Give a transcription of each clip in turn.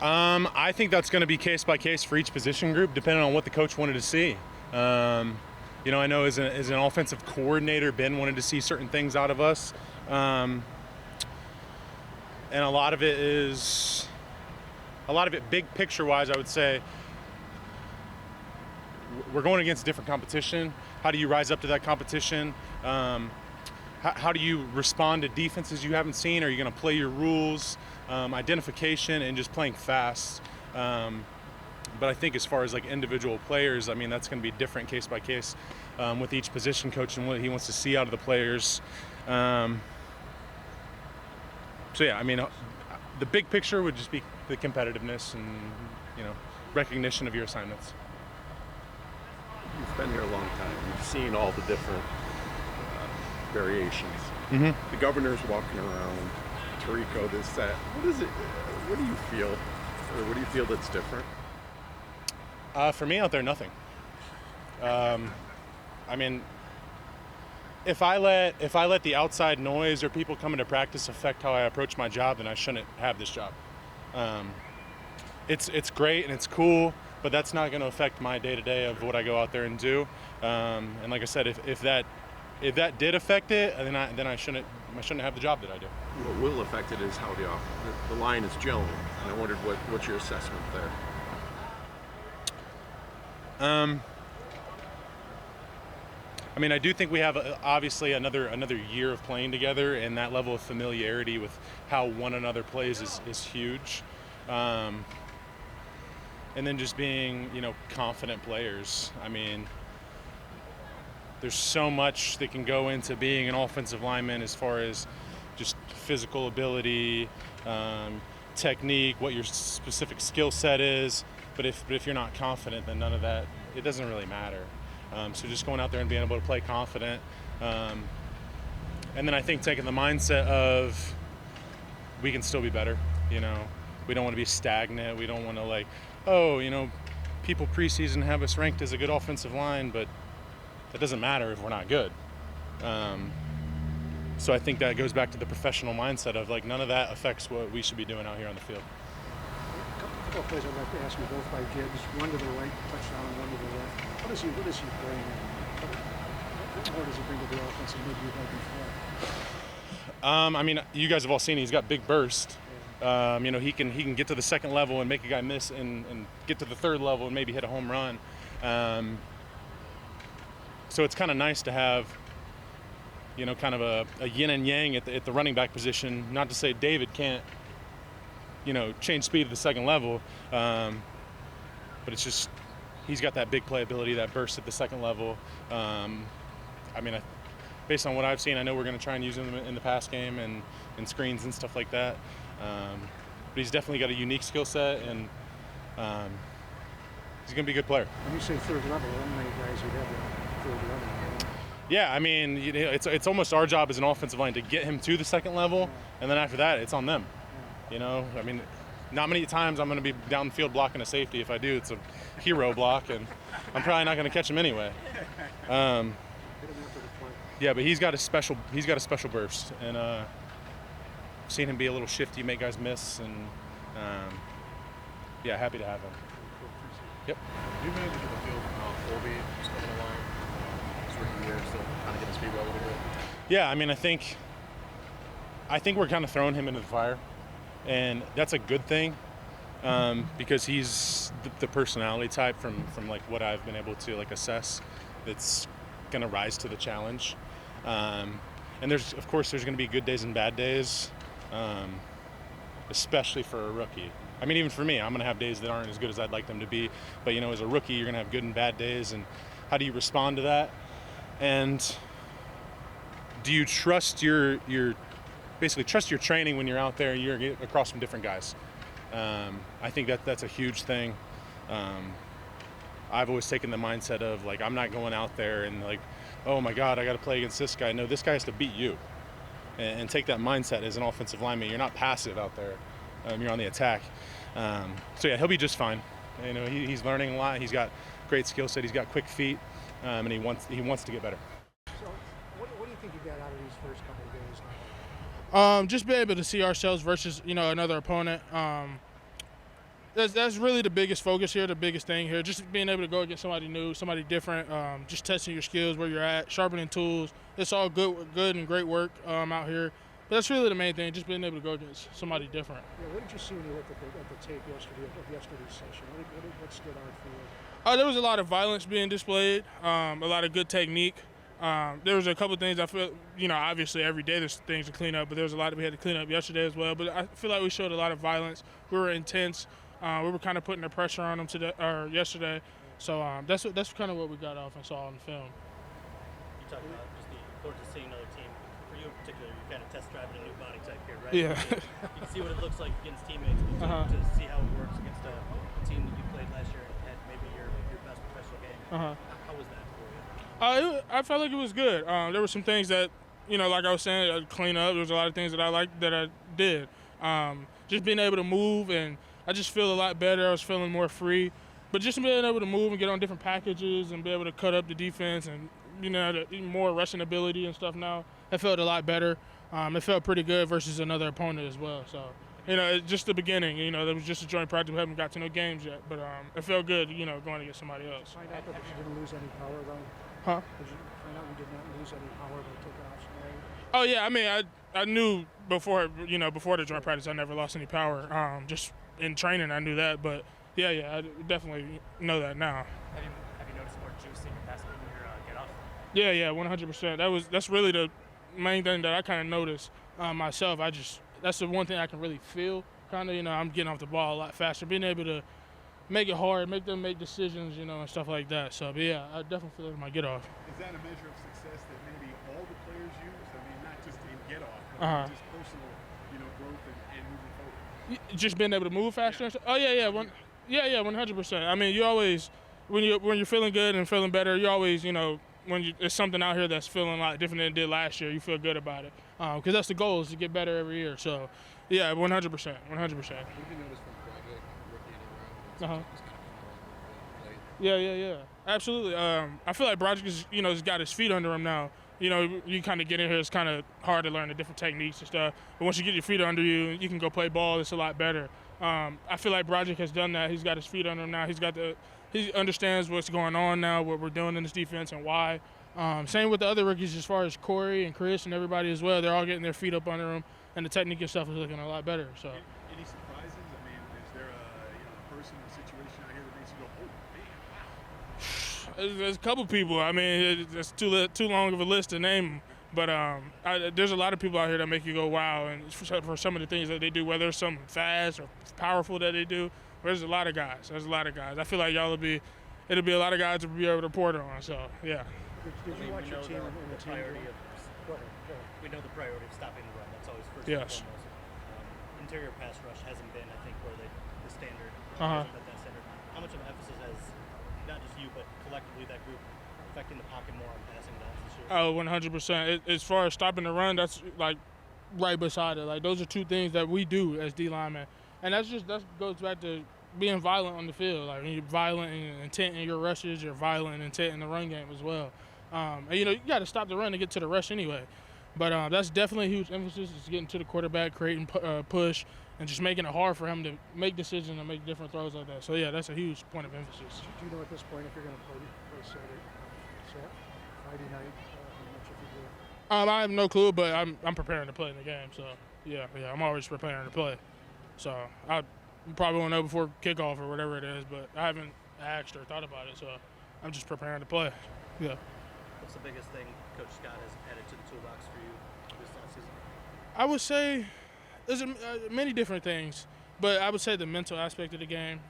I think that's going to be case by case for each position group, depending on what the coach wanted to see. I know as an offensive coordinator, Ben wanted to see certain things out of us, and a lot of it big picture wise. I would say we're going against different competition. How do you rise up to that competition? How do you respond to defenses you haven't seen? Are you going to play your rules? Identification and just playing fast. But I think as far as like individual players, I mean, that's going to be different case by case with each position coach and what he wants to see out of the players. So yeah, I mean, the big picture would just be the competitiveness and, recognition of your assignments. You've been here a long time. You've seen all the different variations. Mm-hmm. The governor's walking around, Tirico, this, that. What do you feel? Or what do you feel that's different? For me out there, nothing. I mean, if I let the outside noise or people coming to practice affect how I approach my job, then I shouldn't have this job. It's great and it's cool, but that's not going to affect my day-to-day of what I go out there and do. And like I said, if that did affect it, then I shouldn't have the job that I do. What will affect it is how the line is gelling, and I wondered what's your assessment there. I mean, I do think we have obviously another year of playing together, and that level of familiarity with how one another plays is huge. And then just being, confident players. I mean, there's so much that can go into being an offensive lineman as far as just physical ability, technique, what your specific skill set is. But if you're not confident, then none of that, it doesn't really matter. So just going out there and being able to play confident. And then I think taking the mindset of we can still be better, We don't want to be stagnant. We don't want to people preseason have us ranked as a good offensive line, but that doesn't matter if we're not good. So I think that goes back to the professional mindset of none of that affects what we should be doing out here on the field. A couple of plays I'd like to ask you both by Gibbs. One to the right touchdown and one to the left. What does he bring? What more does he bring to the offense and maybe you'd like him for? I mean, you guys have all seen he's got big burst. He can get to the second level and make a guy miss and get to the third level and maybe hit a home run. So it's kind of nice to have, kind of a yin and yang at the running back position. Not to say David can't, change speed at the second level, but it's just he's got that big playability, that burst at the second level. Based on what I've seen, I know we're going to try and use him in the pass game and screens and stuff like that. But he's definitely got a unique skill set, and he's going to be a good player. When you say third level, how many guys would have that third level? Yeah, I mean, it's almost our job as an offensive line to get him to the second level, and then after that, it's on them. I mean, not many times I'm going to be down the field blocking a safety. If I do, it's a hero block, and I'm probably not going to catch him anyway. Yeah, but he's got a special burst, and I've seen him be a little shifty, make guys miss, and happy to have him. Yep. Do you manage to get the field Colby just coming along? His rookie year, still kind of getting his feet wet a little bit. Yeah, I mean, I think we're kind of throwing him into the fire, and that's a good thing because he's the personality type from what I've been able to assess that's going to rise to the challenge. And there's going to be good days and bad days, especially for a rookie. I mean, even for me, I'm going to have days that aren't as good as I'd like them to be. But, as a rookie, you're going to have good and bad days. And how do you respond to that? And do you trust your training when you're out there and you're across from different guys? I think that's a huge thing. I've always taken the mindset of I'm not going out there and oh my God, I got to play against this guy. No, this guy has to beat you, and take that mindset as an offensive lineman. You're not passive out there. You're on the attack. So yeah, he'll be just fine. He's learning a lot. He's got great skill set. He's got quick feet, and he wants to get better. So, what do you think you got out of these first couple of games now? Just be able to see ourselves versus another opponent. That's really the biggest focus here, the biggest thing here. Just being able to go against somebody new, somebody different, just testing your skills, where you're at, sharpening tools. It's all good and great work out here. But that's really the main thing, just being able to go against somebody different. Yeah, what did you see when you looked at the tape yesterday of yesterday's session? What stood out for you? There was a lot of violence being displayed, a lot of good technique. There was a couple of things I feel, obviously every day there's things to clean up, but there was a lot that we had to clean up yesterday as well. But I feel like we showed a lot of violence. We were intense. We were kind of putting the pressure on them yesterday. So that's kind of what we got off and saw on the film. You talked about just the importance of seeing another team. For you in particular, you're kind of test driving a new body type here, right? Yeah. You can see what it looks like against teammates, but to see how it works against a team that you played last year and had maybe your best professional game. How was that for you? I felt like it was good. There were some things that, like I was saying, I'd clean up. There was a lot of things that I liked that I did. Just being able to move, and I just feel a lot better. I was feeling more free. But just being able to move and get on different packages and be able to cut up the defense and, more rushing ability and stuff now, it felt a lot better. It felt pretty good versus another opponent as well. So, it's just the beginning. There was just a joint practice. We haven't got to no games yet. But it felt good, going against somebody else. Did you find out that you didn't lose any power, though? Huh? Did you find out you did not lose any power by taking off Snow? Oh, yeah. I mean, I knew before the joint practice I never lost any power. Just in training I knew that. But, yeah, I definitely know that now. Have you noticed more juice in your pass game in your get off? Yeah, 100%. That's really the main thing that I kind of noticed myself. That's the one thing I can really feel. Kind of, I'm getting off the ball a lot faster. Being able to make it hard, make them make decisions, and stuff like that. So, but yeah, I definitely feel like my get off. Is that a measure of success that maybe all the players use? I mean, not just in get off, but just personal, growth and moving forward. Just being able to move faster. And stuff? Oh yeah, 100%. I mean, you always when you're feeling good and feeling better, you always when there's something out here that's feeling a lot different than it did last year, you feel good about it. Because that's the goal, is to get better every year. So, yeah, 100%. 100%. What have you noticed from Project rookie in a row? Yeah. Absolutely. I feel like Broderick has got his feet under him now. You kind of get in here, it's kind of hard to learn the different techniques and stuff. But once you get your feet under you, you can go play ball. It's a lot better. I feel like Broderick has done that. He's got his feet under him now. He understands what's going on now, what we're doing in this defense and why. Same with the other rookies as far as Corey and Chris and everybody as well. They're all getting their feet up under them, and the technique and stuff is looking a lot better. So. Any surprises? I mean, is there a person or situation out here that makes you go, oh, man, wow? There's a couple people. I mean, it's too long of a list to name. But there's a lot of people out here that make you go, wow. And for some of the things that they do, whether it's something fast or powerful that they do, there's a lot of guys. I feel like it'll be a lot of guys to be able to report on. So, yeah. Did you watch your team in the priority team? of Go ahead. we know the priority of stopping the run. That's always first Yes. and foremost. Interior pass rush hasn't been, I think, where the standard Uh-huh. hasn't been that standard. How much of an emphasis has not just you, but collectively that group affecting the pocket more on passing downs this year? Oh, 100%. As far as stopping the run, that's like right beside it. Like those are two things that we do as D linemen, and that goes back to being violent on the field. Like when you're violent and intent in your rushes, you're violent and intent in the run game as well. And you got to stop the run to get to the rush anyway. But that's definitely a huge emphasis, is getting to the quarterback, creating push, and just making it hard for him to make decisions and make different throws like that. So, yeah, that's a huge point of emphasis. Do you know at this point if you're going to play Friday night? How much if you do? I have no clue, but I'm preparing to play in the game. So, yeah, I'm always preparing to play. So, I probably won't know before kickoff or whatever it is, but I haven't asked or thought about it. So, I'm just preparing to play. Yeah. What's the biggest thing Coach Scott has added to the toolbox for you this last season? I would say there's many different things, but I would say the mental aspect of the game,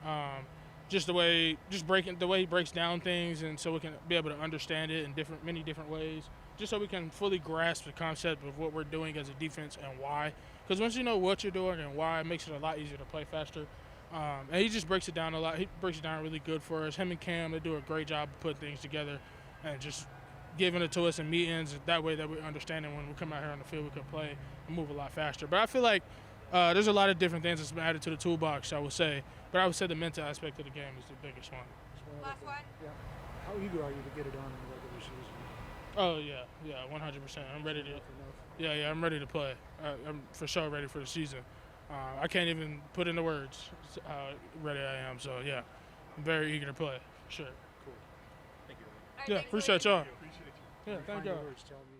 just the way he breaks down things, and so we can be able to understand it in many different ways, just so we can fully grasp the concept of what we're doing as a defense and why. Because once you know what you're doing and why, it makes it a lot easier to play faster. And he just breaks it down a lot. He breaks it down really good for us. Him and Cam, they do a great job of putting things together and just giving it to us in meetings. That way that we understand it when we come out here on the field, we can play and move a lot faster. But I feel like there's a lot of different things that's been added to the toolbox, I would say. But I would say the mental aspect of the game is the biggest one. Last one. Yeah. How eager are you to get it on in the regular season? Oh, yeah, 100%. I'm ready to. Yeah, I'm ready to play. I'm for sure ready for the season. I can't even put into words how ready I am. So yeah, I'm very eager to play. For sure. Thank you. Yeah, appreciate y'all. Appreciate you. Yeah, thank y'all. Words, tell 'em